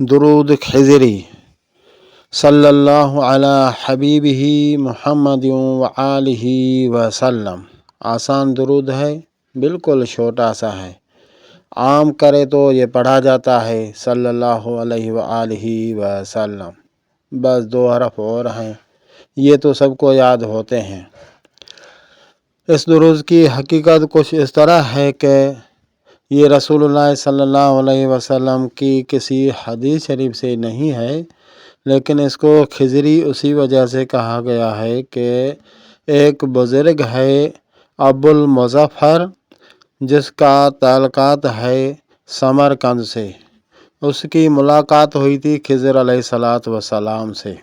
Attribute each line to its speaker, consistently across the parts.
Speaker 1: درود خضری صلی اللہ علی حبیبہ محمد وآلہ وسلم۔ آسان درود ہے، بالکل چھوٹا سا ہے، عام کرے تو یہ پڑھا جاتا ہے صلی اللہ علیہ وآلہ وسلم، بس 2 حرف اور ہیں، یہ تو سب کو یاد ہوتے ہیں۔ اس درود کی حقیقت کچھ اس طرح ہے کہ یہ رسول اللہ صلی اللہ علیہ وسلم کی کسی حدیث شریف سے نہیں ہے، لیکن اس کو خضری اسی وجہ سے کہا گیا ہے کہ ایک بزرگ ہے ابو المظفر، جس کا تعلقات ہے سمرقند سے، اس کی ملاقات ہوئی تھی خضر علیہ السلام سے۔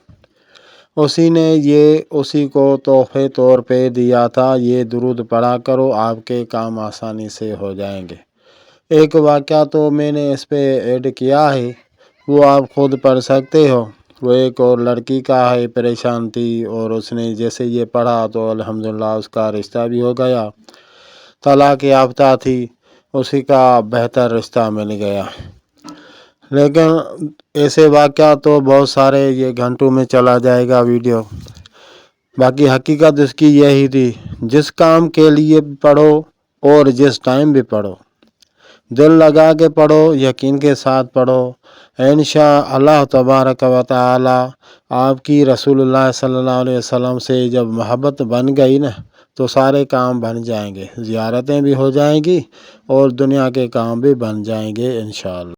Speaker 1: اسی نے یہ اسی کو تحفے طور پہ دیا تھا، یہ درود پڑھا کرو، آپ کے کام آسانی سے ہو جائیں گے۔ ایک واقعہ تو میں نے اس پہ ایڈ کیا ہے، وہ آپ خود پڑھ سکتے ہو۔ وہ ایک اور لڑکی کا ہے، پریشان تھی اور اس نے جیسے یہ پڑھا تو الحمدللہ اس کا رشتہ بھی ہو گیا۔ طلاق یافتہ تھی، اسی کا بہتر رشتہ مل گیا۔ لیکن ایسے واقعہ تو بہت سارے، یہ گھنٹوں میں چلا جائے گا ویڈیو۔ باقی حقیقت اس کی یہی تھی، جس کام کے لیے پڑھو اور جس ٹائم بھی پڑھو، دل لگا کے پڑھو، یقین کے ساتھ پڑھو، انشاءاللہ تبارک و تعالی آپ کی رسول اللہ صلی اللہ علیہ وسلم سے جب محبت بن گئی نا تو سارے کام بن جائیں گے، زیارتیں بھی ہو جائیں گی اور دنیا کے کام بھی بن جائیں گے انشاءاللہ۔